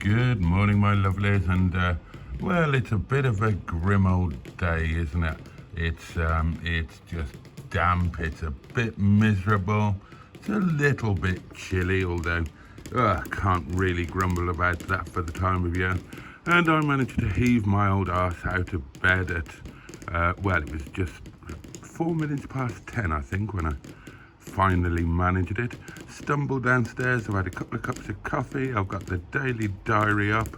Good morning, my lovelies, and well, it's a bit of a grim old day, isn't it? It's just damp. It's a bit miserable. It's a little bit chilly, although I can't really grumble about that for the time of year. And I managed to heave my old arse out of bed at well, it was just 4 minutes past 10, I think, when I finally managed it. Stumbled downstairs. I've had a couple of cups of coffee. I've got the daily diary up,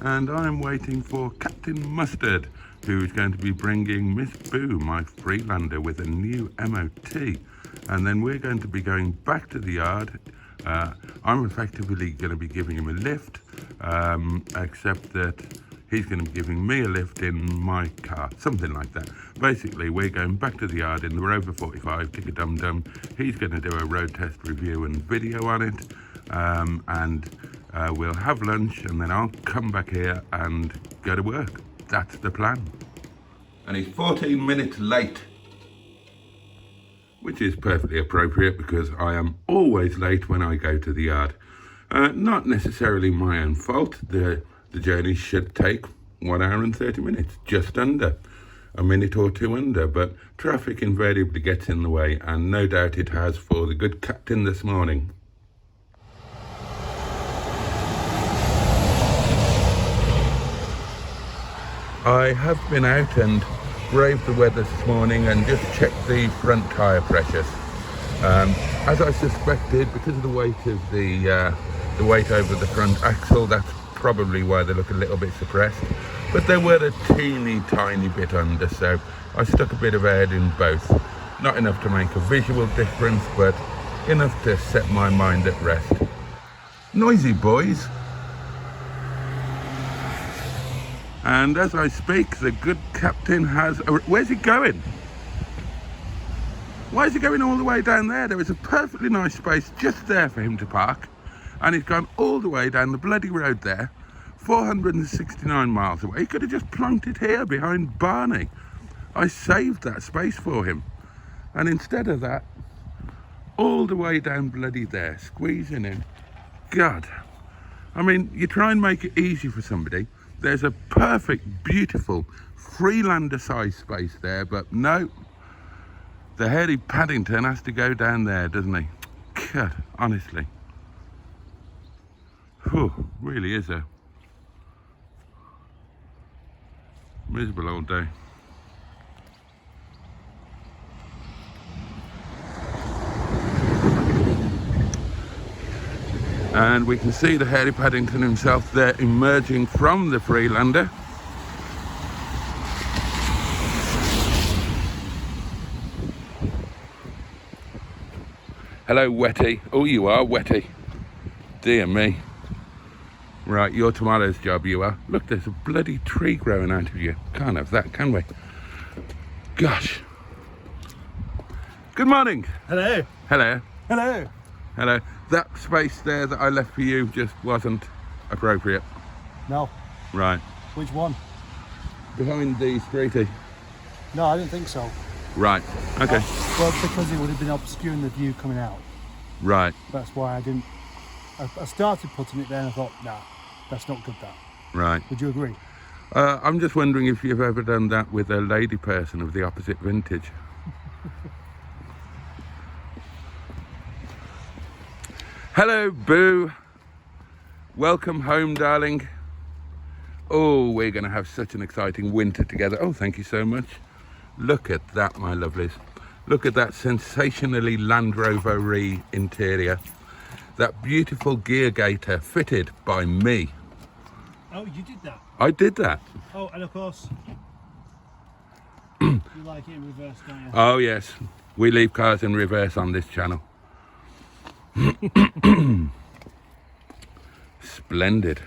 and I'm waiting for Captain Mustard, who's going to be bringing Miss Boo, my Freelander, with a new MOT. And then we're going to be going back to the yard. I'm effectively going to be giving him a lift, except that he's going to be giving me a lift in my car, something like that. Basically, we're going back to the yard in the Rover 45, tick-a-dum-dum. He's going to do a road test review and video on it, and we'll have lunch, and then I'll come back here and go to work. That's the plan. And he's 14 minutes late, which is perfectly appropriate because I am always late when I go to the yard. Not necessarily my own fault. The journey should take 1 hour and 30 minutes, just under, a minute or two under, but traffic invariably gets in the way, and no doubt it has for the good captain this morning. I have been out and braved the weather this morning and just checked the front tyre pressures. As I suspected, because of the weight of the weight over the front axle, that's probably why they look a little bit suppressed, but they were a teeny tiny bit under, so I stuck a bit of air in both. Not enough to make a visual difference, but enough to set my mind at rest. Noisy boys. And as I speak, the good captain has... Where's he going? Why is he going all the way down there? There is a perfectly nice space just there for him to park, and he's gone all the way down the bloody road there, 469 miles away. He could have just plonked it here behind Barney. I saved that space for him. And instead of that, all the way down bloody there, squeezing in. God. I mean, you try and make it easy for somebody. There's a perfect, beautiful Freelander size space there, but no. The hairy Paddington has to go down there, doesn't he? God, honestly. Whew, really is a miserable old day. And we can see the hairy Paddington himself there emerging from the Freelander. Hello, Wetty. Oh, you are Wetty. Dear me. Right, your tomatoes job you are. Look, there's a bloody tree growing out of you. Can't have that, can we? Gosh. Good morning. Hello. Hello. Hello. Hello. That space there that I left for you just wasn't appropriate. No. Right. Which one? Behind the streety. No, I didn't think so. Right. Okay. Well, because it would have been obscuring the view coming out. Right. That's why I didn't. I started putting it there and I thought, nah, that's not good, that. Right. Would you agree? I'm just wondering if you've ever done that with a lady person of the opposite vintage. Hello, Boo. Welcome home, darling. Oh, we're going to have such an exciting winter together. Oh, thank you so much. Look at that, my lovelies. Look at that sensationally Land Rover-y interior. That beautiful gear gator fitted by me. Oh, you did that? I did that. Oh, and of course, you like it in reverse, don't you? Oh, yes. We leave cars in reverse on this channel. Splendid.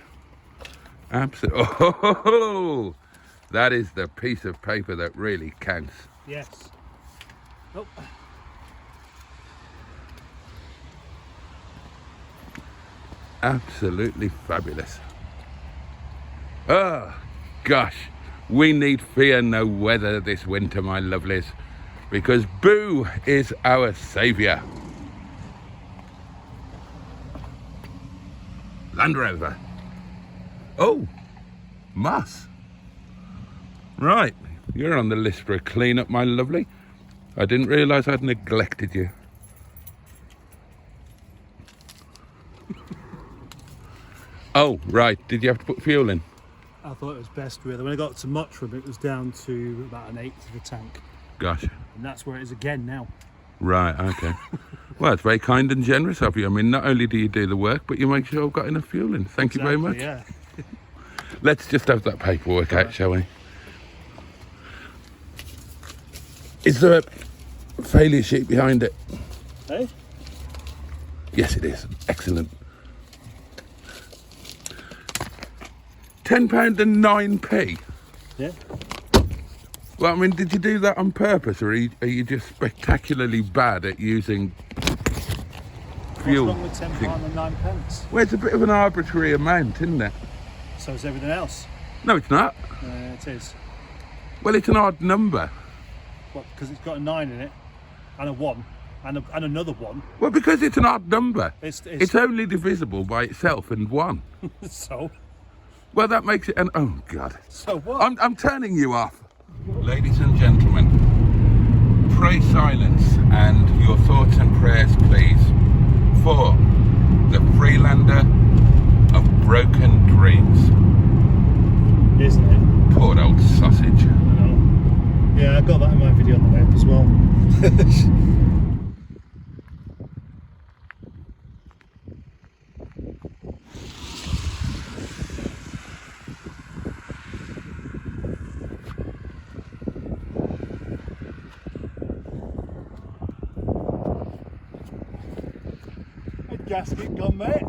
Absolutely. Oh, that is the piece of paper that really counts. Yes. Oh. Absolutely fabulous. Oh, gosh. We need fear no weather this winter, my lovelies, because Boo is our saviour. Land Rover. Oh, muss. Right, you're on the list for a clean-up, my lovely. I didn't realise I'd neglected you. Oh, right, did you have to put fuel in? I thought it was best really. When I got to Mottram, it was down to about an eighth of the tank. Gosh. And that's where it is again now. Right, okay. Well, it's very kind and generous of you. I mean, not only do you do the work, but you make sure I've got enough fuel in. Thank you very much. Yeah. Let's just have that paperwork out, shall we? Is there a failure sheet behind it? Hey? Yes, it is. Excellent. £10 and 9p. Yeah. Well, I mean, did you do that on purpose, or are you just spectacularly bad at using fuel? What's wrong with £10 and 9p? Well, it's a bit of an arbitrary amount, isn't it? So is everything else. No, it's not. It is. Well, it's an odd number. What? Because it's got a 9 in it, and a 1, and another 1. Well, because it's an odd number. It's only divisible by itself and 1. So. Well, that makes it an... Oh, God. So what? I'm turning you off. Ladies and gentlemen, pray silence and your thoughts and prayers, please, for the Freelander of broken dreams. Isn't it? Poor old sausage. I know. Yeah, I got that in my video on the web as well. Gasket gone, mate.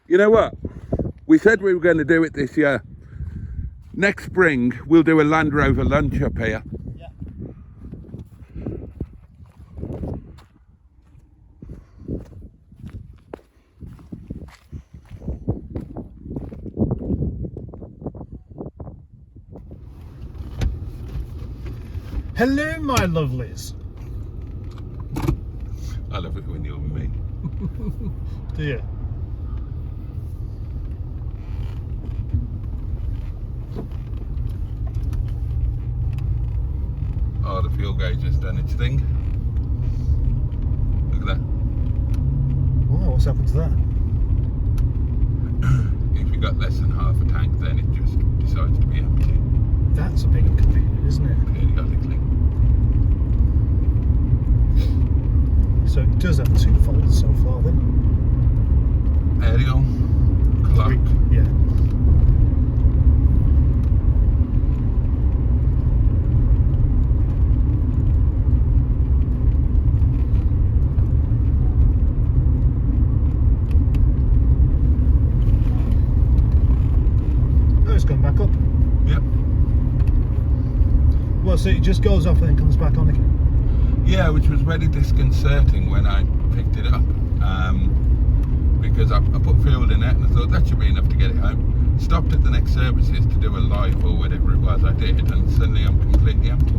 You know what? We said we were going to do it this year. Next spring, we'll do a Land Rover lunch up here. Yeah. Hello, my lovelies. I love it when you're me. Do you? Oh, the fuel gauge has done its thing. Look at that. Oh, what's happened to that? If you got less than half a tank, then it just decides to be empty. That's a big inconvenience, isn't it? Periodically. So it does have 2 folders so far then? Aerial, clock. 3, yeah. Oh, it's gone back up. Yep. Well, so it just goes off and then comes back on again? Yeah, which was very disconcerting when I picked it up, because I put fuel in it and I thought that should be enough to get it home. Stopped at the next services to do a live or whatever it was I did, and suddenly I'm completely empty.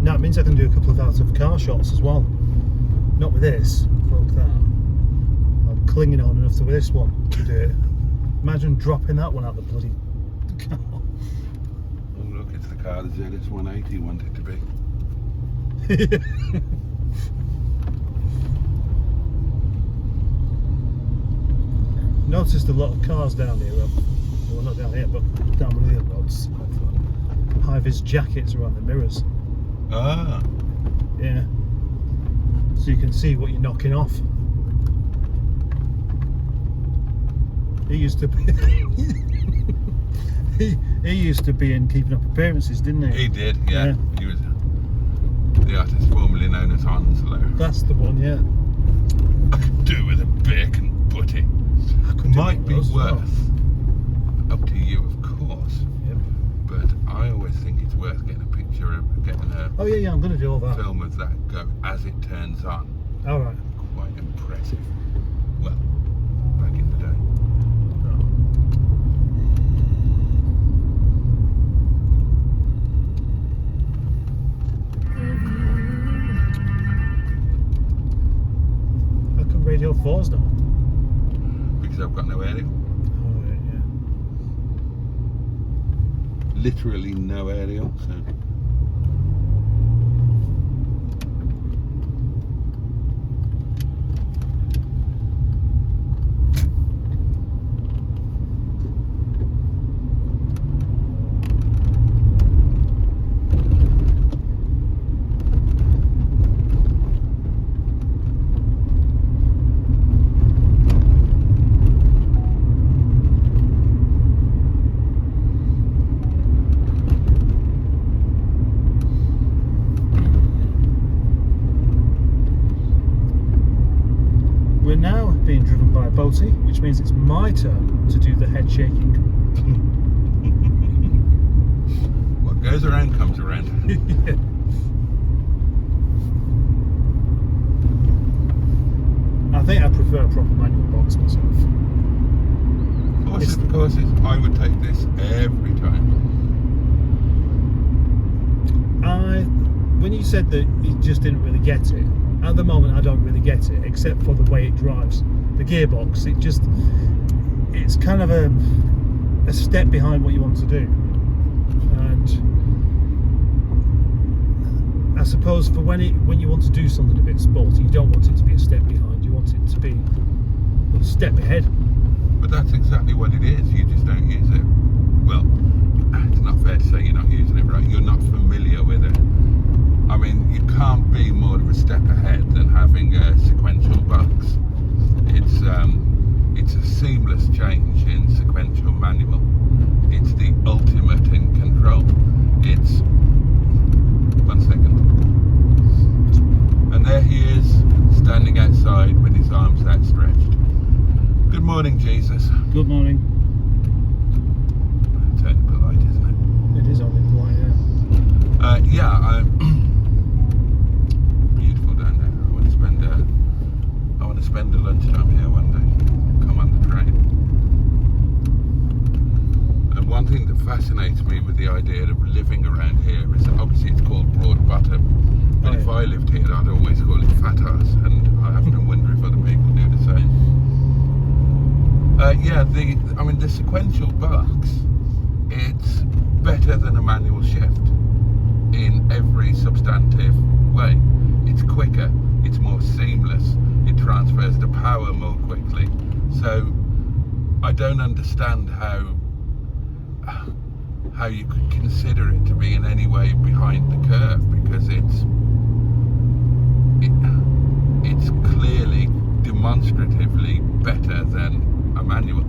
Now it means I can do a couple of out of car shots as well. Not with this, fuck that. I'm clinging on enough to this one to do it. Imagine dropping that one out the bloody car. Oh look, it's the car the ZS180 wanted to be. Noticed a lot of cars down here, well not down here, but down one of the other roads. High-vis jackets around the mirrors. Ah. Yeah. So you can see what you're knocking off. He used to be. he used to be in Keeping Up Appearances, didn't he? He did, yeah. He was the artist formerly known as Honslow. That's the one, yeah. I could do with a bacon butty. Might be worth, up to you of course, but I always think it's worth getting a picture of, getting a oh yeah, I'm going to do all that. film of that go as it turns on. All right. Quite impressive. Well, back in the day. How come Radio 4's not? Because I've got no aerial. Oh, right, yeah. Literally no aerial, so. We're now being driven by a Boaty, which means it's my turn to do the head shaking. What goes around comes around. Yeah. I think I prefer a proper manual box myself. Of course, I would take this every time. When you said that you just didn't really get it, at the moment I don't really get it, except for the way it drives. The gearbox, it's kind of a step behind what you want to do. And I suppose for when you want to do something a bit sporty, you don't want it to be a step behind, you want it to be a step ahead. But that's exactly what it is, you just don't use it. Well, it's not fair to say you're not using it right, you're not familiar with it. I mean, you can't be more of a step ahead than having a sequential box. It's a seamless change in sequential manual. It's the ultimate in control. It's 1 second. And there he is, standing outside with his arms outstretched. Good morning, Jesus. Good morning. It's only polite, isn't it? It is only polite, yeah. Beautiful down there. I want to spend the lunchtime here one day. Come on the train. And one thing that fascinates me with the idea of living around here is that obviously it's called Broad Bottom, but if I lived here, I'd always call it Fat Ass, and I have to wonder if other people do the same. Yeah, the sequential box, it's better than a manual shift in every substantive way. It's quicker, it's more seamless, it transfers the power more quickly. So I don't understand how you could consider it to be in any way behind the curve, because it's clearly demonstratively better than a manual.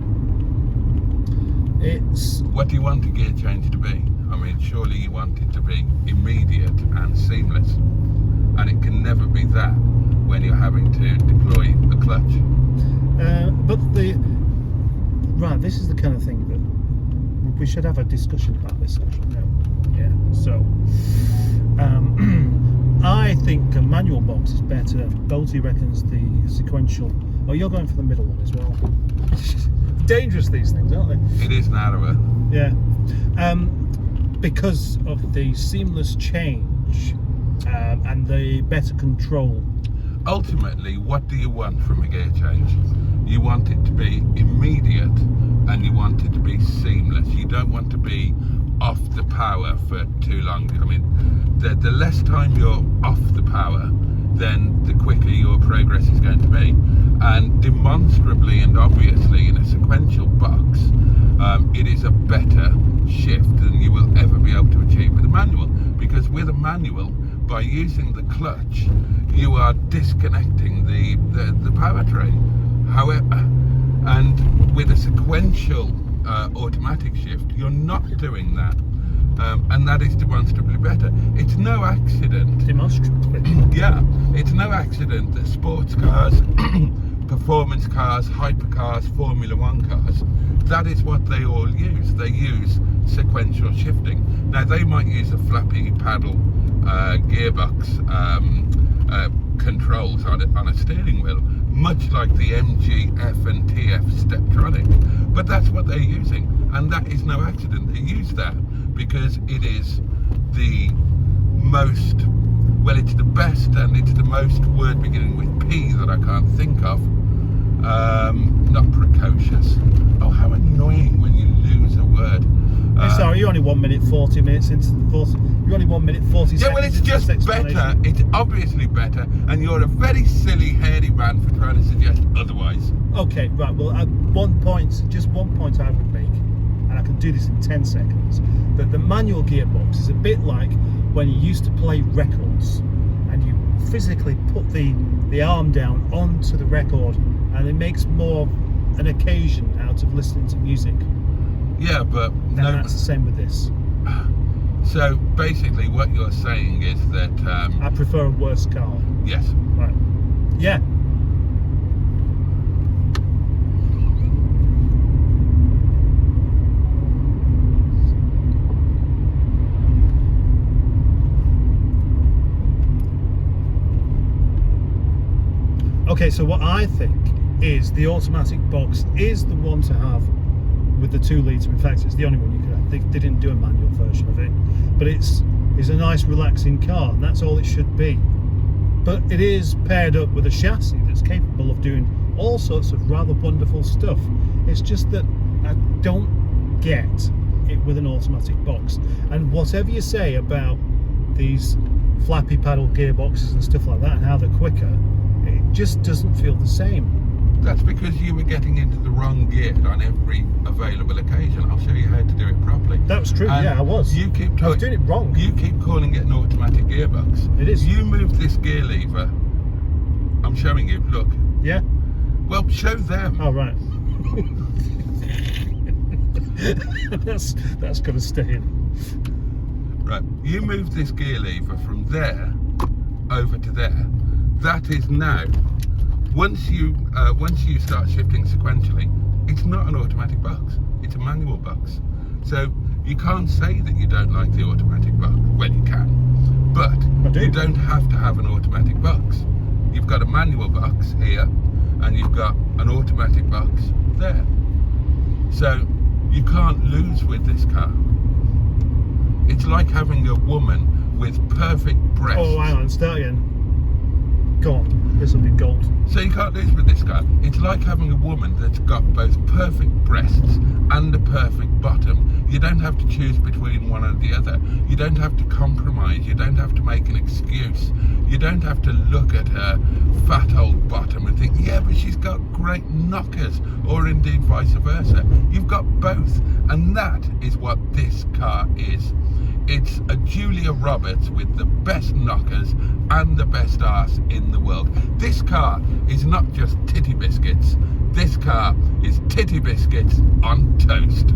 What do you want a gear change to be? I mean, surely you want it to be immediate and seamless, and it can never be that when you're having to deploy a clutch. Right, this is the kind of thing that we should have a discussion about this actually now. Yeah, so I think a manual box is better. Boaty reckons the sequential. Oh, you're going for the middle one as well. Dangerous, these things, aren't they? It is narrower. Yeah. Because of the seamless change and the better control. Ultimately, what do you want from a gear change? You want it to be immediate and you want it to be seamless. You don't want to be off the power for too long. I mean, the less time you're off the power, then the quicker your progress is going to be. And demonstrably and obviously in a sequential box, it is a better shift than you will ever be able to achieve with a manual. Because with a manual, by using the clutch, you are disconnecting the powertrain. And with a sequential automatic shift, you're not doing that. And that is demonstrably better. It's no accident. Demonstrably. Yeah, it's no accident that sports cars, performance cars, hypercars, Formula One cars, that is what they all use. They use sequential shifting. Now, they might use a flappy paddle gearbox controls on a steering wheel, much like the MG, F and TF Steptronic. But that's what they're using, and that is no accident. They use that because it is the most, well, it's the best and it's the most word beginning with P that I can't think of. Not precocious. Oh, how annoying when you lose a word. Sorry, you're only 1 minute 40 minutes into the 40. You're only 1 minute 40 seconds. Yeah, well, it's just better. It's obviously better, and you're a very silly, hairy man for trying to suggest otherwise. Okay, right. Well, at just one point I would make, and I can do this in 10 seconds, that the manual gearbox is a bit like when you used to play records, and you physically put the arm down onto the record, and it makes more an occasion out of listening to music. Yeah, but And that's the same with this. So basically, what you're saying is that I prefer a worse car. yes. Right. Yeah. Okay, so what I think is the automatic box is the one to have with the 2 litre. In fact, it's the only one you could have. They didn't do a manual version of it, but it's a nice relaxing car, and that's all it should be. But it is paired up with a chassis that's capable of doing all sorts of rather wonderful stuff. It's just that I don't get it with an automatic box. And whatever you say about these flappy paddle gearboxes and stuff like that and how they're quicker, it just doesn't feel the same. That's because you were getting into the wrong gear on every available occasion. I'll show you how to do it properly. That was true. And Yeah, I was. I was doing it wrong. You keep calling it an automatic gearbox. It is. You move this gear lever. I'm showing you. Look. Yeah. Well, show them. Oh, right. that's got to stay in. Right. You move this gear lever from there over to there. That is now. Once you start shifting sequentially, it's not an automatic box. It's a manual box. So you can't say that you don't like the automatic box. Well, you can, but you don't have to have an automatic box. You've got a manual box here, and you've got an automatic box there. So you can't lose with this car. It's like having a woman with perfect breasts. Oh, hang on, start again. Go on, this will be gold. So you can't lose with this car. It's like having a woman that's got both perfect breasts and a perfect bottom. You don't have to choose between one or the other. You don't have to compromise. You don't have to make an excuse. You don't have to look at her fat old bottom and think, yeah, but she's got great knockers, or indeed vice versa. You've got both, and that is what this car is. It's a Julia Roberts with the best knockers and the best arse in the world. This car is not just titty biscuits. This car is titty biscuits on toast.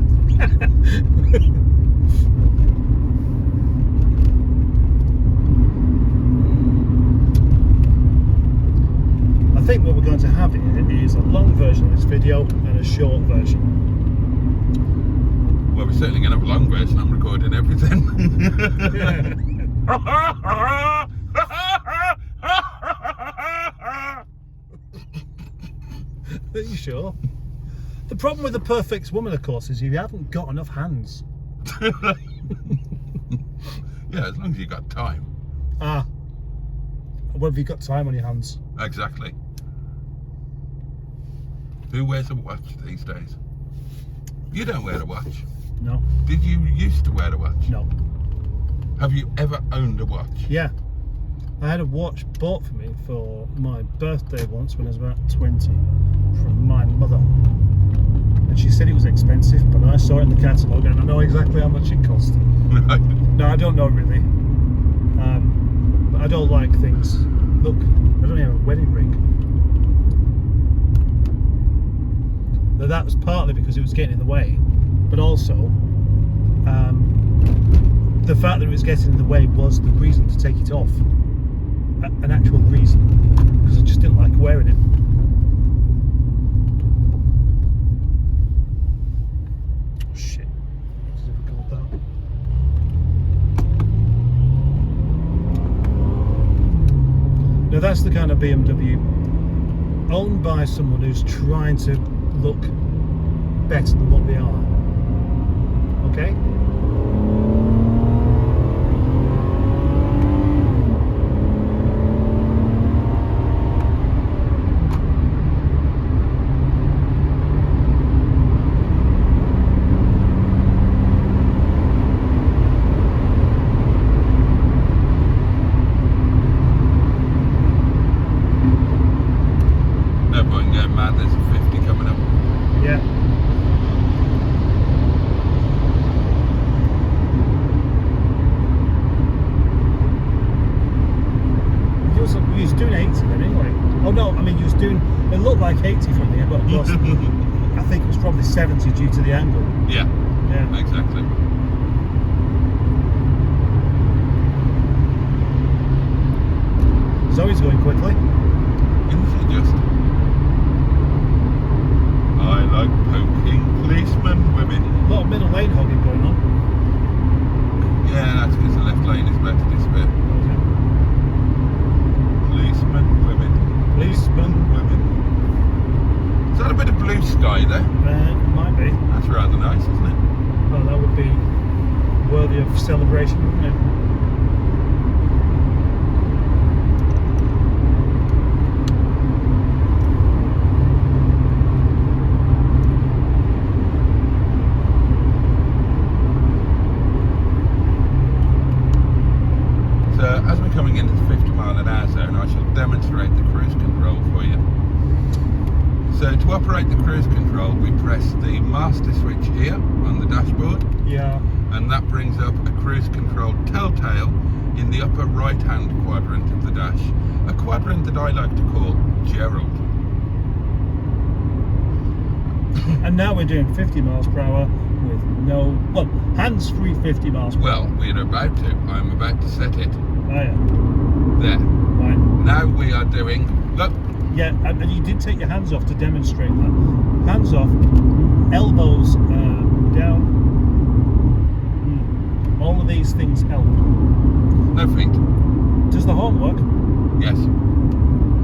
I think what we're going to have here is a long version of this video and a short version. Well, we're certainly going to have a long version. I'm recording everything. Are you sure? The problem with the perfect woman, of course, is you haven't got enough hands. Yeah, as long as you got time. Ah. Well, have you got time on your hands? Exactly. Who wears a watch these days? You don't wear a watch. No. Did you used to wear a watch? No. Have you ever owned a watch? Yeah. I had a watch bought for me for my birthday once when I was about 20 from my mother. And she said it was expensive, but I saw it in the catalogue and I know exactly how much it cost. No, I don't know really. But I don't like things. Look, I don't even have a wedding ring. but that was partly because it was getting in the way, but also the fact that it was getting in the way was the reason to take it off. An actual reason, because I just didn't like wearing it. Oh, shit. How difficult that. Now that's the kind of BMW owned by someone who's trying to look better than what they are. Okay? There's a 50 coming up. Yeah. He was doing 80 then anyway. Oh no, I mean he was doing, it looked like 80 from here, but of course I think it was probably 70 due to the angle. Yeah. Yeah. Exactly. Zoe's going quickly. Isn't she just? I like poking policemen women. A lot of middle lane hogging going on. Yeah, that's because the left lane is about to disappear. Policemen women. Policemen women. Is that a bit of blue sky there? It might be. That's rather nice, isn't it? Well, that would be worthy of celebration, wouldn't it? As we're coming into the 50 mile an hour zone, I shall demonstrate the cruise control for you. So to operate the cruise control, we press the master switch here on the dashboard. Yeah. And that brings up a cruise control telltale in the upper right hand quadrant of the dash. A quadrant that I like to call Gerald. And now we're doing 50 miles per hour with no, well, hands-free 50 miles per hour. Well, we're about to. I'm about to set it. Oh yeah. There. Right. Now we are doing, look. Yeah, and you did take your hands off to demonstrate that. Hands off, elbows down. All of these things help. No feet. Does the horn work? Yes.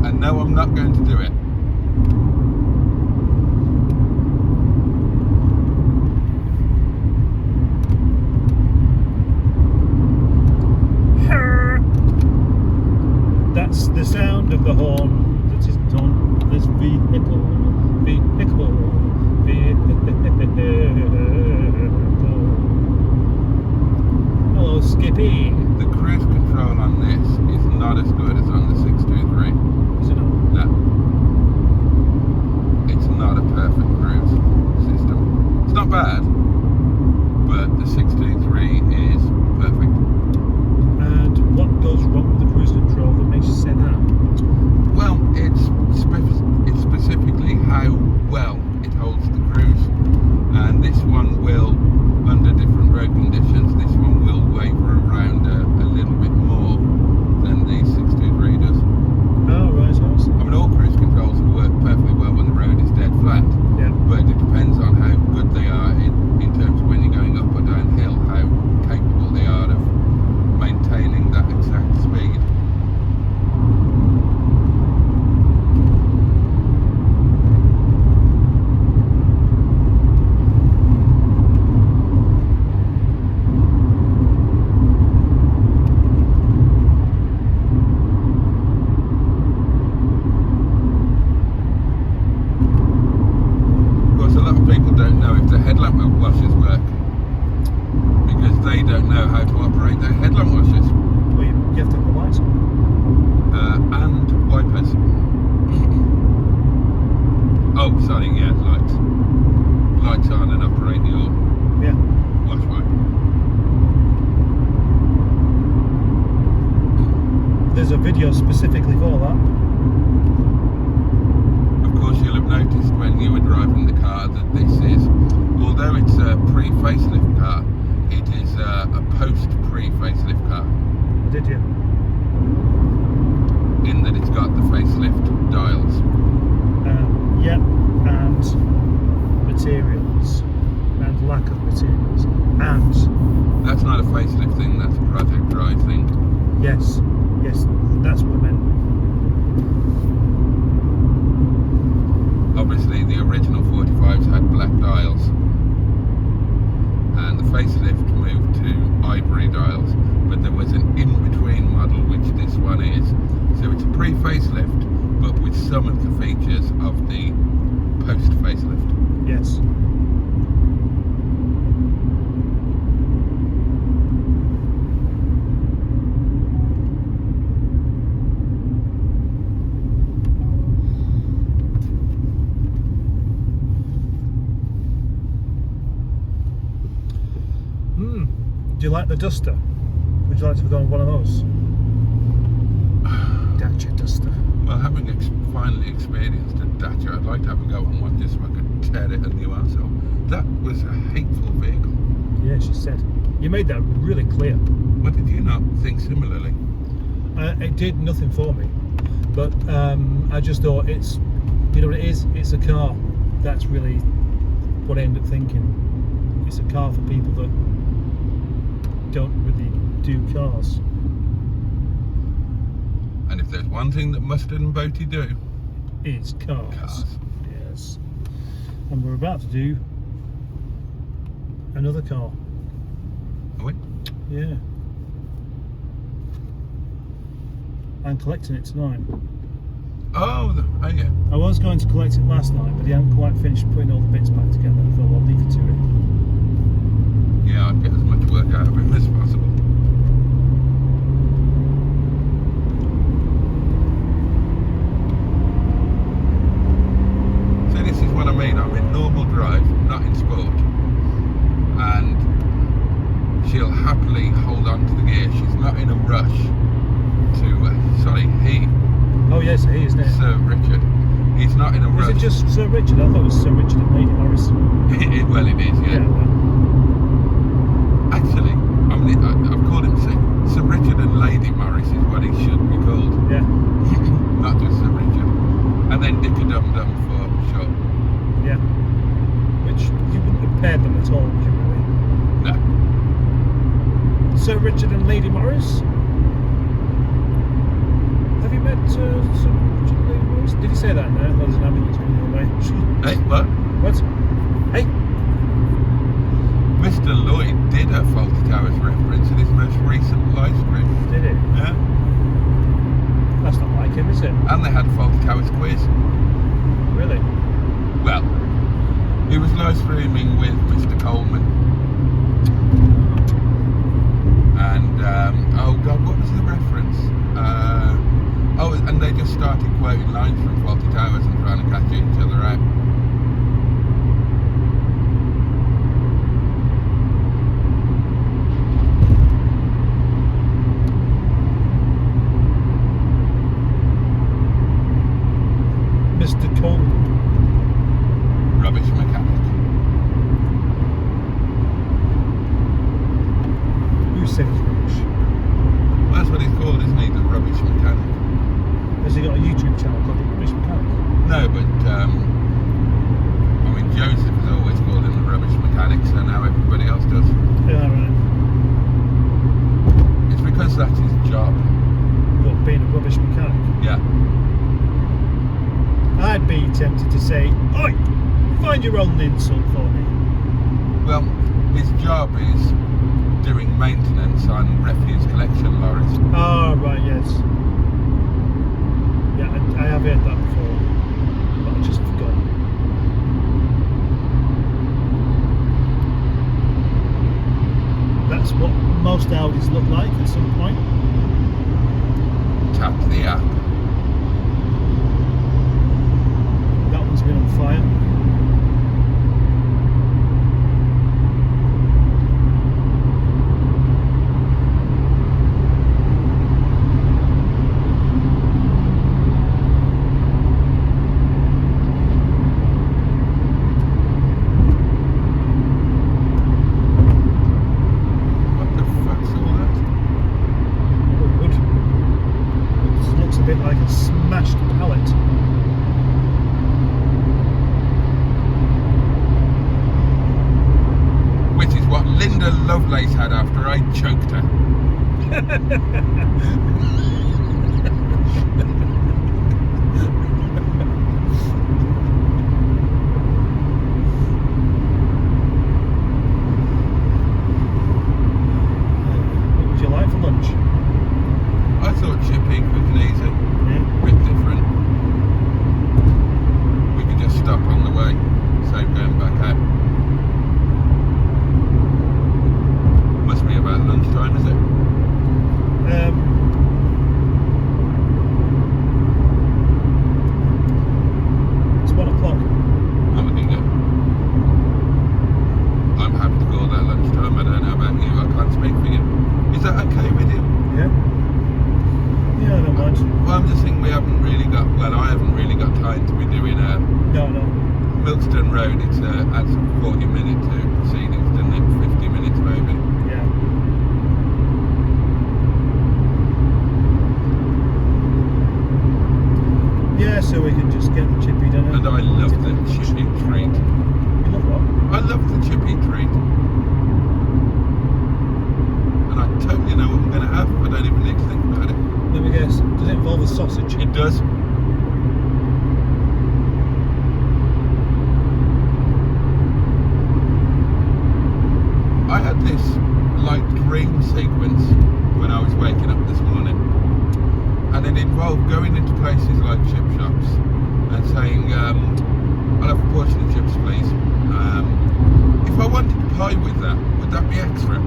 And no, I'm not going to do it. That's the sound of the horn that isn't on this vehicle. Hello, Skippy. The cruise control on this is not as good as on the 623. Is it not? No. It's not a perfect cruise system. It's not bad, but the 623 is perfect. And what goes wrong with the cruise control that makes you say that? Well, it's specifically how well it holds the cruise. And this one will, under different road conditions, this one will waver around a little bit more than the 623 does. Oh, right, awesome. I mean, all cruise controls will work perfectly well when the road is dead flat. Yeah. But it depends on how good they are in terms of when you're going up or downhill, how capable they are of maintaining that exact speed. Of course, a lot of people don't know if the headlamp washers work because they don't know how to operate their headlamp washers. Well, you have to have the lights on. And wipers. Oh, sorry, yeah, lights. Lights on and operate your Yeah. wash wiper. There's a video specifically for that. Of course, you'll have noticed when you were driving the car that materials and lack of materials, and That's not a facelift thing, that's a project drive thing. yes, that's what I meant. Obviously the original 45s had black dials, and the facelift moved to ivory dials, but there was an in-between model, which this one is. So it's a pre-facelift, but with some of the features of the post-facelift. Yes. Do you like the Duster? Would you like to have gone one of those? Dacia Duster. Well, having finally experienced a Dacia, I'd like to have a go on one just so I could tear it a new arsehole. That was a hateful vehicle. Yeah, she said. You made that really clear. But did you not think similarly? It did nothing for me, but I just thought it's, you know what it is? It's a car. That's really what I ended up thinking. It's a car for people that don't really do cars. And if there's one thing that Mustard and Boaty do, It's cars. Cars. Yes. And we're about to do another car. are we? Yeah. I'm collecting it tonight. Oh, yeah. I was going to collect it last night, but he hadn't quite finished putting all the bits back together. I thought, well, I'll leave it to it. Yeah, I'd get as much work out of him as possible. So this is what I mean. I'm in normal drive, not in sport. And she'll happily hold on to the gear. She's not in a rush to, he, Oh yes, he is, isn't it? Sir Richard. He's not in a rush. Is it just Sir Richard? I thought it was Sir Richard and Lady Morris. Well, it is, yeah. Well, Actually, I've called him Sir Richard and Lady Morris is what he should be called. yeah. Not just Sir Richard. And then Dicker Dum Dum for short. Yeah. Which you wouldn't have paired them at all, would you really? No. Sir Richard and Lady Morris? Have you met Sir Richard and Lady Morris? Did he say that in there? Oh, there's an ambulance going the other way. Hey, what? What? Hey! Mr. Lloyd did a Faulty Towers reference in his most recent live stream. Did it? Yeah. That's not like him, is it? And they had a Faulty Towers quiz. Really? Well, he was live streaming with Mr. Coleman. And, oh God, what was the reference? And they just started quoting lines from Faulty Towers and trying to catch each other out. Mr. Coleman. Rubbish mechanic. Who said he's rubbish? That's what he's called, isn't he? The rubbish mechanic. Has he got a YouTube channel called The Rubbish Mechanic? No, but Joseph has always called him the rubbish mechanic, so now everybody else does. Yeah, right. It's because that's his job. What, being a rubbish mechanic? Yeah. I'd be tempted to say, oi, find your own insult for me. Well, his job is doing maintenance on refuse collection lorries. Ah, right, yes. Yeah, I have heard that before, but I just forgot. That's what most Audis look like at some point. Tap the app. That one's been on fire. What the fuck's all that? Wood. It looks a bit like a smashed pallet. Lovelace had after I choked her. What would you like for lunch? I thought Chippy, quick and easy, Yeah. bit different. We could just stop on the way, save going back out. Must be about lunchtime, is it? It's 1 o'clock. Oh, we can go. I'm happy to call that lunchtime. I don't know about you. I can't speak for you. Is that okay with you? Yeah. Yeah, I don't mind. Well, I'm just thinking we haven't really got. Well, I haven't really got time to be doing No. Milkstone Road. It's adds 40 minutes to proceedings, doesn't it? 50 minutes maybe. Yeah. Yeah, so we can just get the Chippy dinner. And I love the Chippy treat. You love what? I love the Chippy treat. And I totally know what I'm going to have. I don't even need to think about it. Let me guess. Does it involve a sausage? It does. I had this like dream sequence when I was waking up this morning, and it involved going into places like chip shops and saying, I'll have a portion of chips please. If I wanted pie with that, would that be extra?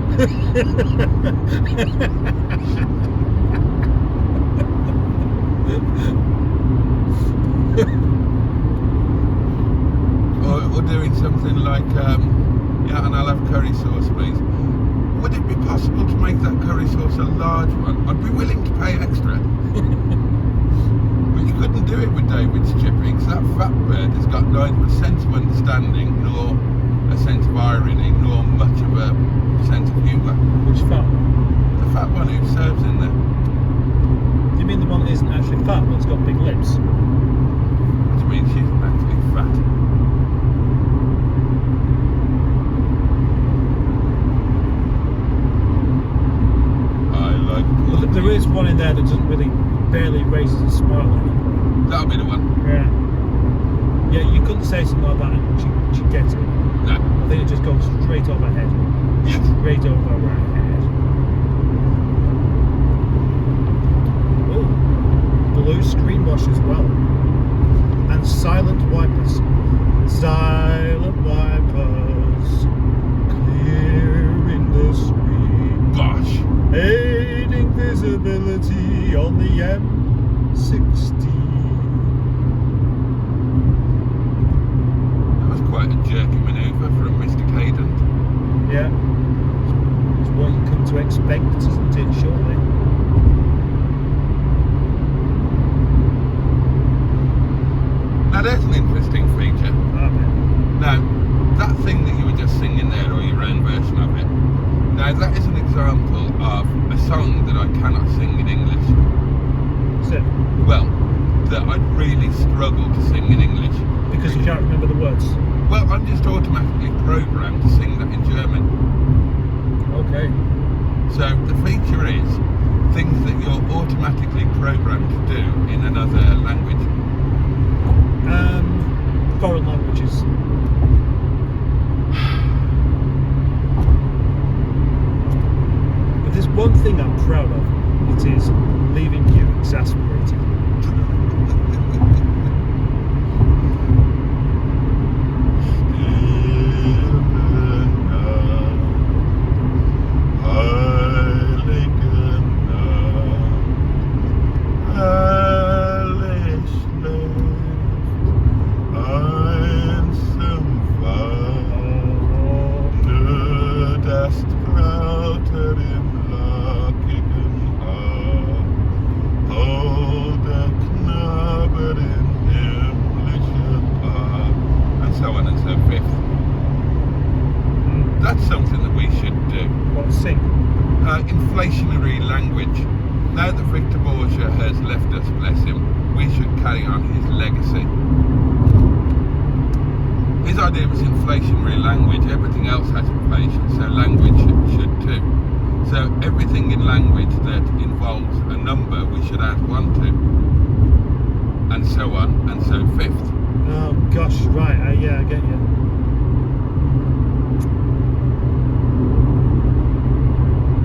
or doing something like, yeah, and I'll have curry sauce please. Would it be possible to make that curry sauce a large one? I'd be willing to pay extra. But you couldn't do it with David's Chippy, because that fat bird has got neither a sense of understanding, nor a sense of irony, nor much of a sense of humour. Which fat? The fat one who serves in there. You mean the one that isn't actually fat, but it's got big lips? Which means she's actually fat. Well, there is one in there that doesn't really barely raises a smile on it. That'll be the one. Yeah. Yeah, you couldn't say something like that and she'd get it. No. I think it just goes straight over her head. Yes. Straight over her head. Oh, blue screen wash as well. And silent wipers. Silent wipers. Clearing the screen. Gosh. Aiding visibility on the M60. That was quite a jerky manoeuvre from Mr. Cadent. Yeah. It's what you come to expect, isn't it, surely? Now there's an interesting feature. Now, that thing that you were just singing there, or your own version of it, now that is an example of a song that I cannot sing in English. Is it? Well, that I'd really struggle to sing in English. Because you can't remember the words? Well, I'm just automatically programmed to sing that in German. Okay. So the feature is things that you're automatically programmed to do in another language. Foreign languages. If there's one thing I'm proud of, it is leaving you exasperated. That's something that we should do. What, sing? Inflationary language. Now that Victor Borgia has left us, bless him, we should carry on his legacy. His his idea was inflationary language. Everything else has inflation, so language should too. So everything in language that involves a number, we should add 1 to, and so on, and so fifth. Oh gosh, right, yeah, I get you.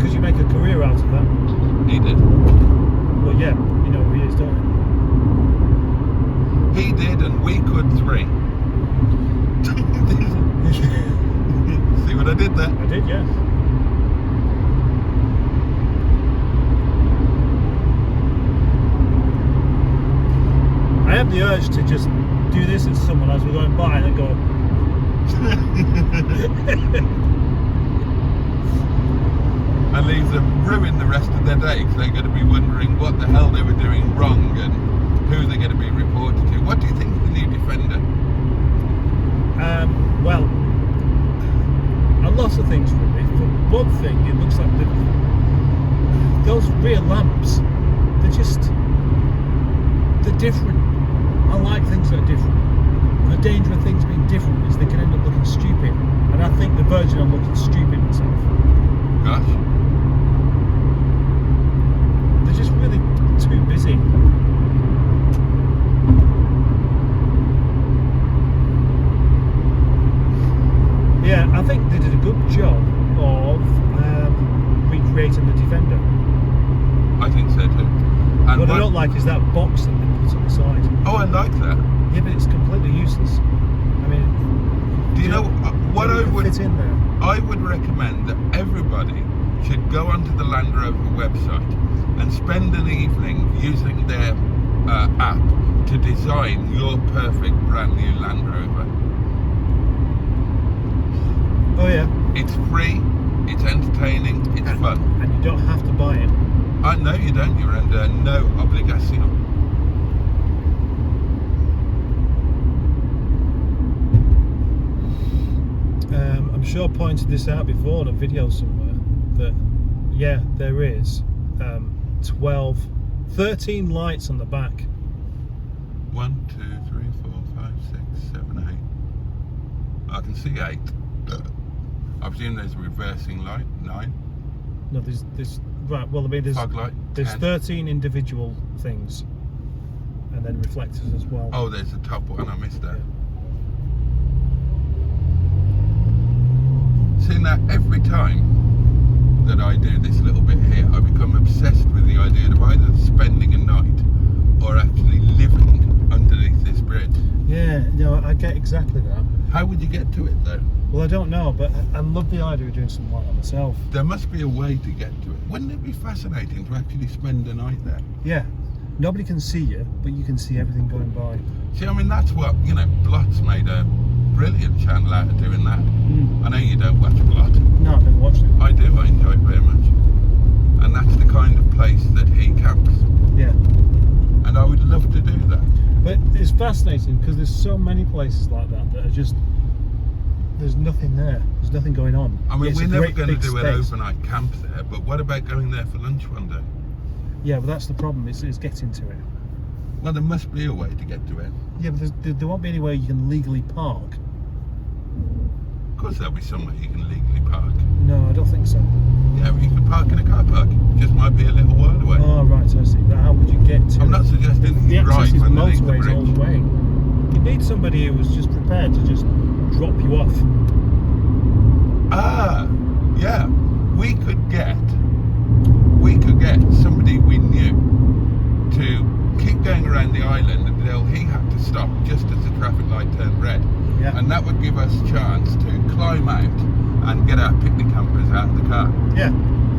Could you make a career out of that? He did. Well, yeah, you know who he is, don't He did, and we could 3. you? See what I did there? I did, yeah. I have the urge to just do this at someone as we're going by and then go. And leave them ruin the rest of their day because they're going to be wondering what the hell they were doing wrong and who they're going to be reported to. What do you think of the new Defender? Well, a lot of things really. For one thing, it looks like those rear lamps, they're different. I like things that are different. The danger of things being different is they can end up looking stupid. And I think the Virgin are looking stupid myself. Gosh. They're just really too busy. Yeah, I think they did a good job of recreating the Defender. I think so too. And what I don't like is that box that they put on the side. Oh, I like that. Yeah, but it's completely useless. I mean, Do you know what I would? fit in there? I would recommend that everybody should go onto the Land Rover website and spend an evening using their app to design your perfect brand new Land Rover. Oh yeah. It's free, it's entertaining, it's fun. And you don't have to buy it. No, you don't. You're under no obligation. I'm sure I pointed this out before in a video somewhere that, yeah, there is 13 lights on the back. 1, 2, 3, 4, 5, 6, 7, 8. I can see 8. I presume there's a reversing light. 9. No, there's right. Well, I mean, Fog light. there's 10. 13 individual things, and then reflectors as well. Oh, there's a top one. I missed that. Yeah. See, now every time that I do this little bit here, I become obsessed with the idea of either spending a night or actually living underneath this bridge. Yeah, no, I get exactly that. How would you get to it though? Well, I don't know, but I love the idea of doing something like that myself. There must be a way to get to it. Wouldn't it be fascinating to actually spend a night there? Yeah, nobody can see you, but you can see everything going by. See, I mean, that's what, you know, Blot's made a brilliant channel out of doing that. I know you don't watch Blot. No, I've never watched it. I do, I enjoy it very much. And that's the kind of place that he camps. Yeah. And I would love to do that. But it's fascinating because there's so many places like that that are just, there's nothing there. There's nothing going on. I mean, It's we're a never great going to big do an space. overnight camp there, but what about going there for lunch one day? Yeah, but that's the problem, is getting to it. Well, there must be a way to get to it. Yeah, but there won't be anywhere you can legally park. Of course, there'll be somewhere you can legally park. No, I don't think so. Yeah, but you can park in a car park. Just might be a little while away. Oh, right, I see. But how would you get to I'm it? not suggesting that The you access drive is underneath the motorways all the bridge. way. You need somebody who's just prepared to just drop you off. Ah, yeah. We could get somebody we knew to keep going around the island until he had to stop just as the traffic light turned red. Yeah. And that would give us a chance to climb out and get our picnic hampers out of the car. Yeah.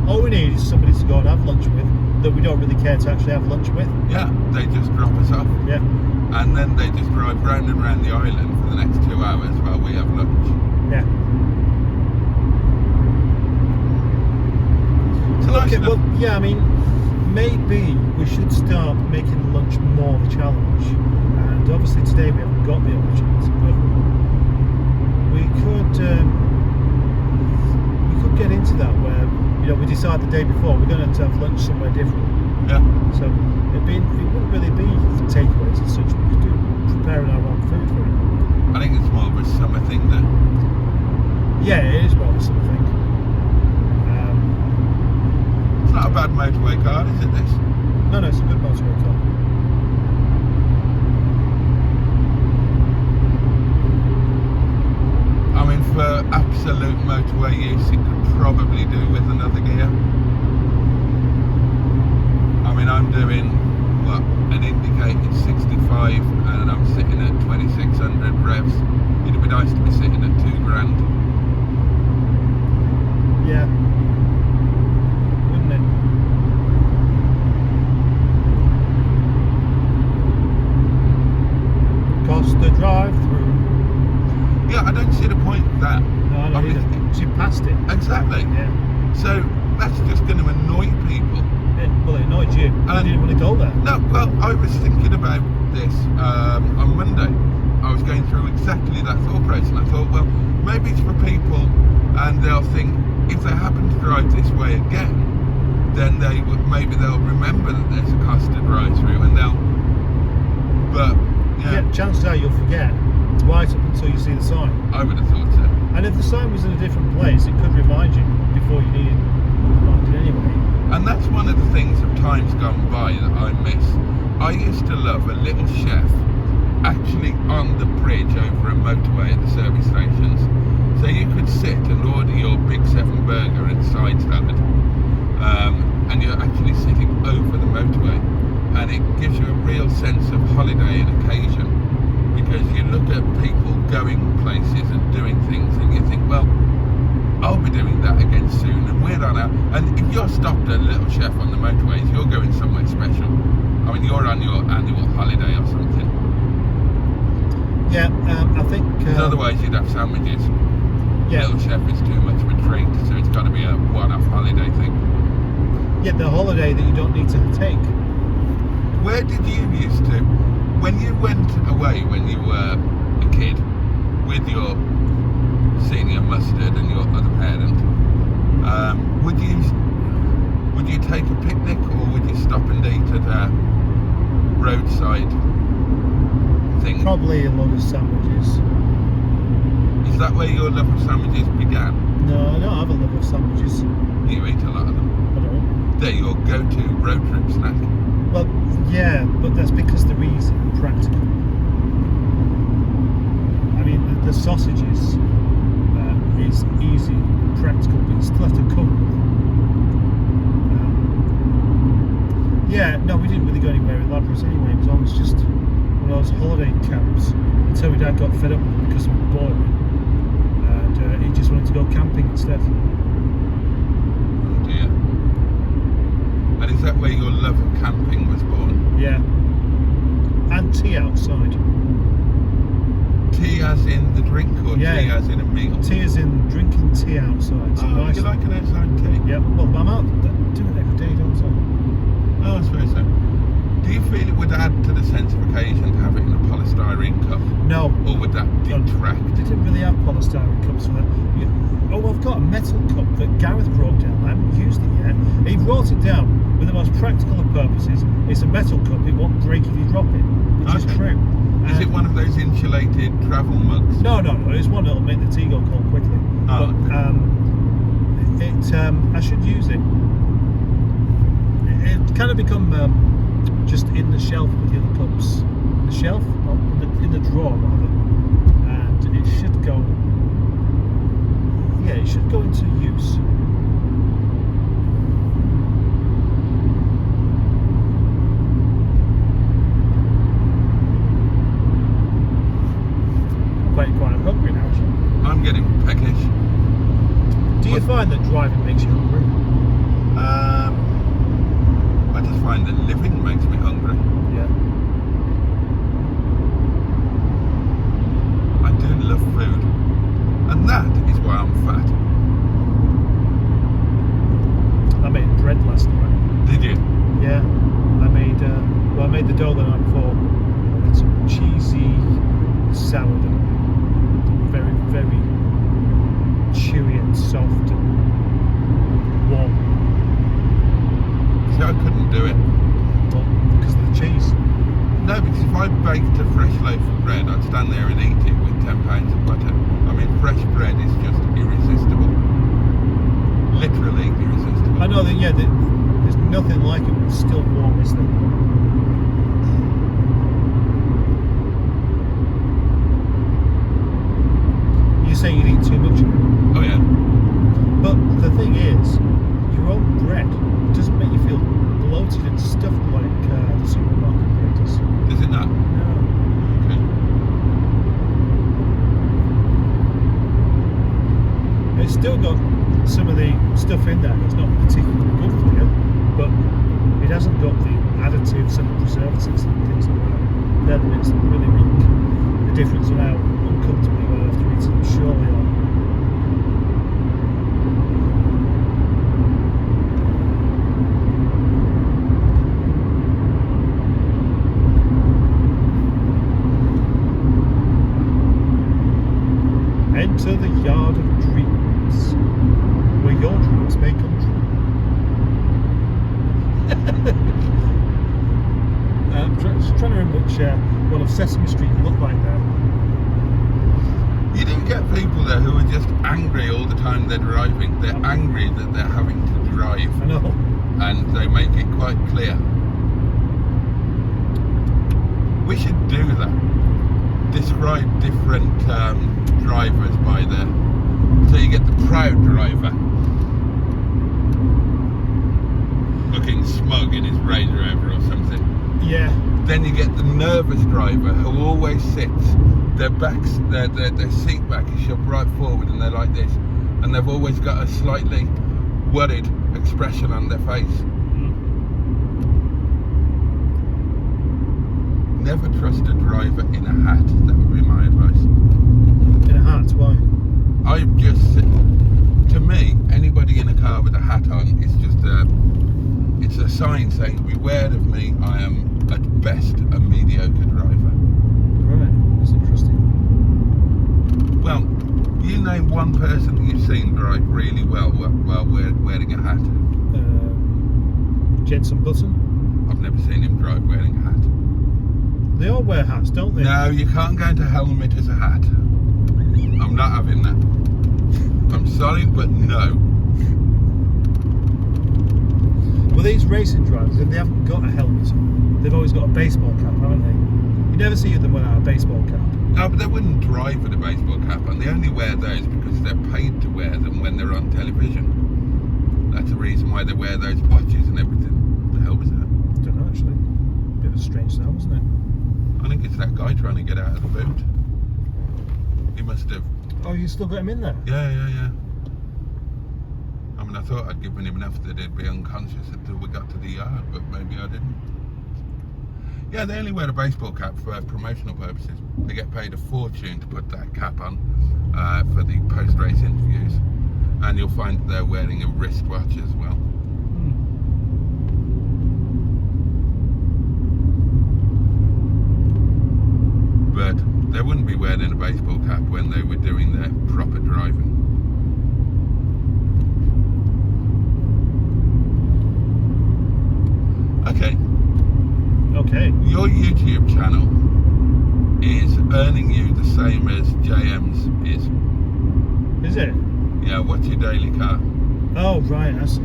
All we need is somebody to go and have lunch with that we don't really care to actually have lunch with. Yeah, they just drop us off. Yeah. And then they just drive round and round the island for the next 2 hours while we have lunch. Yeah. It's nice Okay, enough. well, yeah, I mean, maybe we should start making lunch more of a challenge. And obviously today we haven't got the opportunity, but we could get into that where, you know, we decide the day before we're going to have lunch somewhere different. Yeah. So it wouldn't really be takeaways and such. We could do preparing our own food for it. I think it's more of a summer thing absolute motorway use, it could probably do with another gear. I mean, I'm doing what, an indicated 65 and I'm sitting at 2600 revs. It'd be nice to be sitting at £2,000. Yeah. Wouldn't it? Costa drive-through. Yeah, I don't see the point of that. No, I don't either. She passed it. Exactly. Yeah. So that's just going to annoy people. Well, it annoyed you. You didn't want to go there. No, well, I was thinking about this on Monday. I was going through exactly that thought process, and I thought, well, maybe it's for people, and they'll think if they happen to drive this way again, then maybe they'll remember that there's a Costa drive-through, and they'll. But yeah, chances are you'll forget right up until you see the sign. I would have thought so. And if the sign was in a different place, it could remind you before you needed reminded anyway. And that's one of the things of times gone by that I miss. I used to love a little chef actually on the bridge over a motorway at the service stations. So you could sit and order your Big 7 burger and side salad, and you're actually sitting over the motorway. And it gives you a real sense of holiday and occasion, because you look at people going places and doing things and you think, well, I'll be doing that again soon, and we're on and if you're stopped at Little Chef on the motorways, you're going somewhere special. I mean, you're on your annual holiday or something. Yeah, I think... otherwise you'd have sandwiches. Yeah. Little Chef is too much of a treat, so it's got to be a one-off holiday thing. Yeah, the holiday that you don't need to take. Where did you used to, when you went away when you were a kid, with your senior mustard and your other parent, would you take a picnic, or would you stop and eat at a roadside thing? Probably a lot of sandwiches. Is that where your love of sandwiches began? No, I don't have a love of sandwiches. You eat a lot of them. I don't. They're your go-to road trip snack. Well, yeah, but that's because they're easy and practical. I mean, the sausages is easy, practical, but you still have to cook. Yeah, no, we didn't really go anywhere elaborate anyway. It was always just one of those holiday camps until my dad got fed up because we were boring, and he just wanted to go camping instead. Oh dear. And is that where your love of camping was born? Yeah. And tea outside. Tea as in the drink, or Yeah. tea as in a meal? Tea as in drinking tea outside. Oh, Nice. you like an outside tea? Yeah, well, I'm out doing it every day, don't I? Oh, I suppose so. Do you feel it would add to the sense of occasion to have it in a polystyrene cup? No. Or would that detract? They didn't really have polystyrene cups for that. Oh, I've got a metal cup that Gareth brought down. I haven't used it yet. He brought it down with the most practical of purposes. It's a metal cup. It won't break if you drop it, which is Okay. true. Is it one of those insulated travel mugs? No. It's one that'll make the tea go cold quickly. Oh, But I should use it. It kind of become just in the shelf with the other cups. In the shelf? Well, in the drawer rather. And it should go. Yeah, it should go into use. Quite hungry now, actually. I'm getting peckish. Do you find that driving makes you hungry? I just find that living makes me hungry. Yeah. I do love food, and that is why I'm fat. I made bread last night. Did you? Yeah. I made the dough the night before. With some cheesy sourdough. Very, very chewy and soft and warm. See, I couldn't do it. Well, because of the cheese. No, because if I baked a fresh loaf of bread, I'd stand there and eat it with 10 pounds of butter. I mean, fresh bread is just irresistible. Literally irresistible. I know that, yeah, there's nothing like it when it's still warm, is there? You're saying you'd eat too much of it? Oh still got some of the stuff in there that's not particularly good for you, but it hasn't got the additives and the preservatives and things like that. They're the bits that really make the difference in how uncomfortable you are after eating them, surely are. Enter the yard of dreams, where your dreams may come true. I'm just trying to remember which one of Sesame Street looked like there. You do get people there who are just angry all the time they're driving. They're angry that they're having to drive. I know. And they make it quite clear. We should do that. Describe different drivers by there. So you get the proud driver, looking smug in his Range Rover or something. Yeah. Then you get the nervous driver who always sits, their seat back is shoved right forward and they're like this, and they've always got a slightly worried expression on their face. Never trust a driver in a hat. That would be my advice. In a hat? Why? I've just, to me, anybody in a car with a hat on is just it's a sign saying, beware of me, I am at best a mediocre driver. Right, that's interesting. Well, you name one person that you've seen drive really well while wearing a hat. Jensen Button? I've never seen him drive wearing a hat. They all wear hats, don't they? No, you can't go into helmet as a hat. I'm not having that. I'm sorry, but no. Well, these racing drivers, if they haven't got a helmet, they've always got a baseball cap, haven't they? You never see them without a baseball cap. No, but they wouldn't drive with a baseball cap on. They only wear those because they're paid to wear them when they're on television. That's the reason why they wear those watches and everything. What the hell was that? I don't know, actually. Bit of a strange sound, wasn't it? I think it's that guy trying to get out of the boot. He must have. Oh, you still got him in there? Yeah. I mean, I thought I'd given him enough that he'd be unconscious until we got to the yard, but maybe I didn't. Yeah, they only wear a baseball cap for promotional purposes. They get paid a fortune to put that cap on for the post-race interviews. And you'll find that they're wearing a wristwatch as well. But they wouldn't be wearing a baseball cap when they were doing their proper driving. Okay. Your YouTube channel is earning you the same as JM's is. Is it? Yeah, what's your daily car? Oh, right, I see.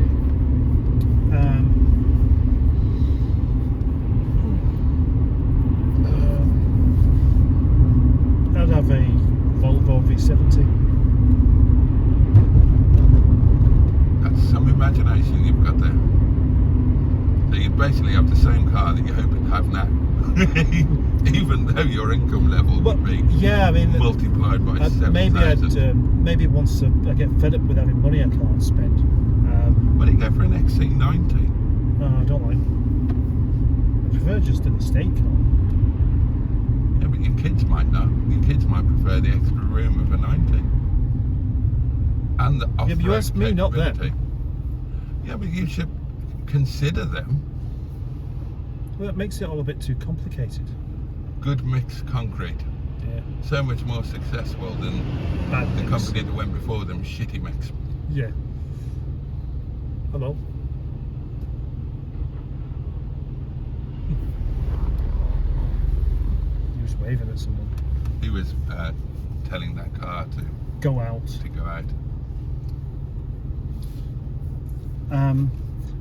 I'd have a Volvo V70. That's some imagination you've got there. So you'd basically have the same car that you're hoping to have now. Even though your income level would be multiplied by 7,000. Maybe once I get fed up with having money I can't spend. Well, you go for an XC90. No, I don't like. I prefer just an estate car. Yeah, but your kids might not. Your kids might prefer the extra room of a 90. And the off-road Yeah, but you asked me, not them. Yeah, but you should consider them. Well, that makes it all a bit too complicated. Good mixed concrete. Yeah. So much more successful than the company that went before them, Shitty Mix. Yeah. Hello. He was waving at someone. He was telling that car to go out.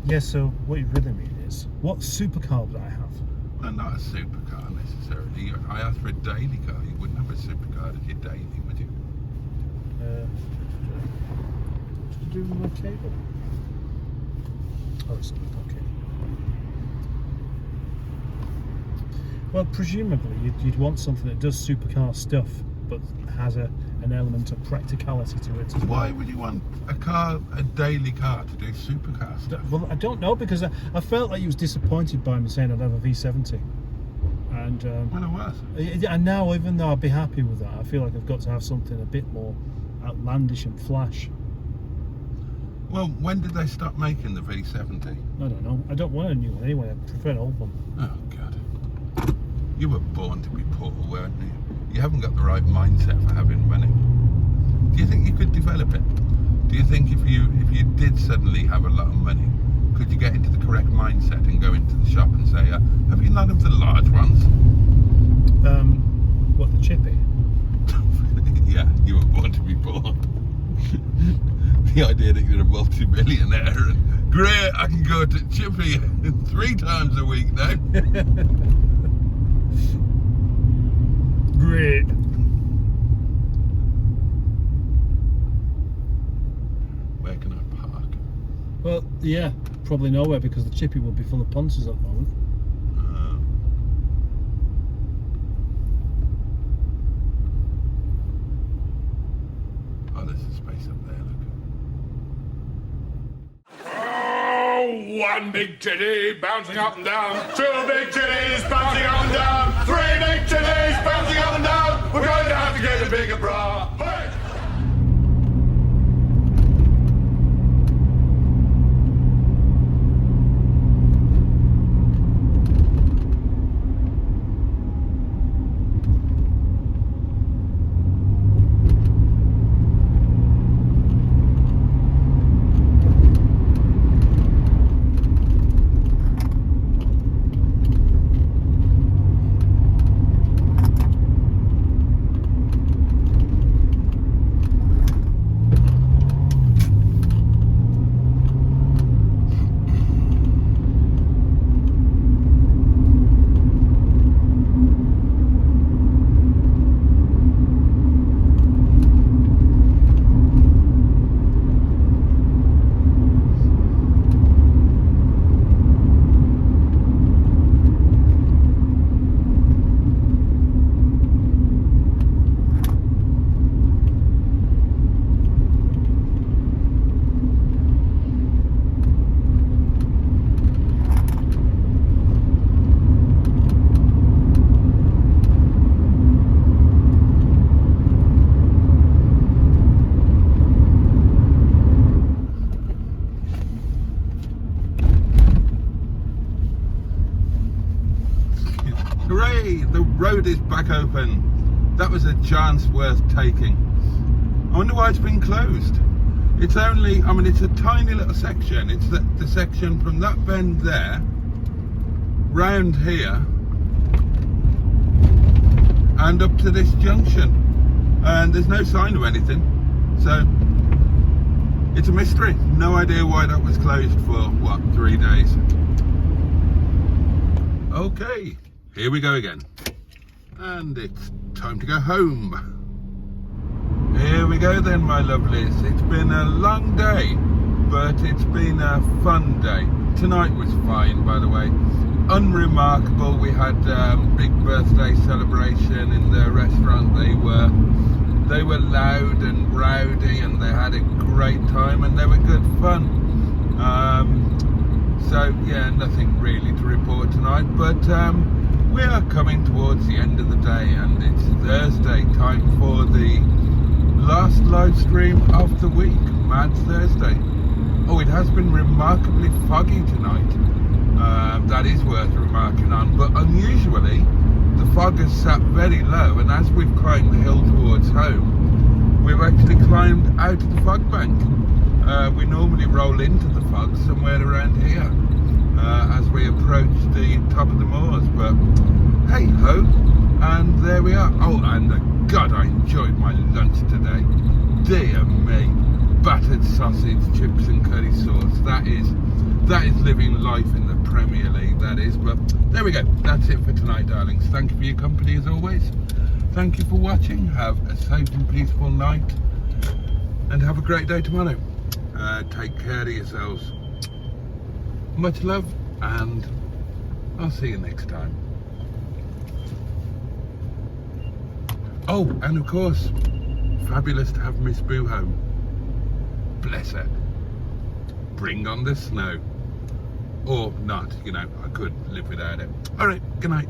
Yeah, so what you really mean is, what supercar would I have? Well, not a supercar necessarily. I asked for a daily car. You wouldn't have a supercar as your daily, would you? What's to do with my cable? Oh, it's okay. Well, presumably you'd want something that does supercar stuff, but has a an element of practicality to it as well. Why would you want a daily car to do supercar stuff? Well, I don't know, because I felt like he was disappointed by me saying I'd have a V70. And Well, it was. and now, even though I'd be happy with that, I feel like I've got to have something a bit more outlandish and flash. Well, when did they stop making the V70? I don't know. I don't want a new one anyway. I prefer an old one. Oh, God. You were born to be poor, weren't you? You haven't got the right mindset for having money. Do you think you could develop it? Do you think if you did suddenly have a lot of money, could you get into the correct mindset and go into the shop and say, have you none of the large ones? What, the Chippy? Yeah, you were born to be poor. The idea that you're a multi-millionaire and great, I can go to Chippy 3 times a week now. Great. Where can I park? Well, yeah, probably nowhere, because the Chippy will be full of punters at the moment. Oh, there's a space up there, look. Oh, one big titty bouncing up and down, 2 big titties bouncing up and down, 3 big titties bouncing up and down. We're going to have to get a bigger bra. Hey! Hooray! The road is back open. That was a chance worth taking. I wonder why it's been closed. It's only, I mean, it's a tiny little section. It's the section from that bend there, round here, and up to this junction. And there's no sign of anything. So, it's a mystery. No idea why that was closed for, what, 3 days. Okay. Here we go again. And it's time to go home. Here we go then, my lovelies. It's been a long day, but it's been a fun day. Tonight was fine, by the way. Unremarkable. We had big birthday celebration in the restaurant. They were loud and rowdy, and they had a great time, and they were good fun. So yeah, nothing really to report tonight, but we are coming towards the end of the day, and it's Thursday, time for the last live stream of the week, Mad Thursday. Oh, it has been remarkably foggy tonight. That is worth remarking on, but unusually the fog has sat very low, and as we've climbed the hill towards home, we've actually climbed out of the fog bank. We normally roll into the fog somewhere around here as we approach the top of the moors, but hey ho, and there we are. Oh, and God, I enjoyed my lunch today. Dear me, battered sausage, chips and curry sauce. That is living life in the Premier League, that is. But there we go, that's it for tonight, darlings. Thank you for your company as always. Thank you for watching. Have a safe and peaceful night, and have a great day tomorrow. Take care of yourselves. Much love, and I'll see you next time. Oh, and of course, fabulous to have Miss Boo home. Bless her. Bring on the snow. Or not, you know, I could live without it. All right, good night.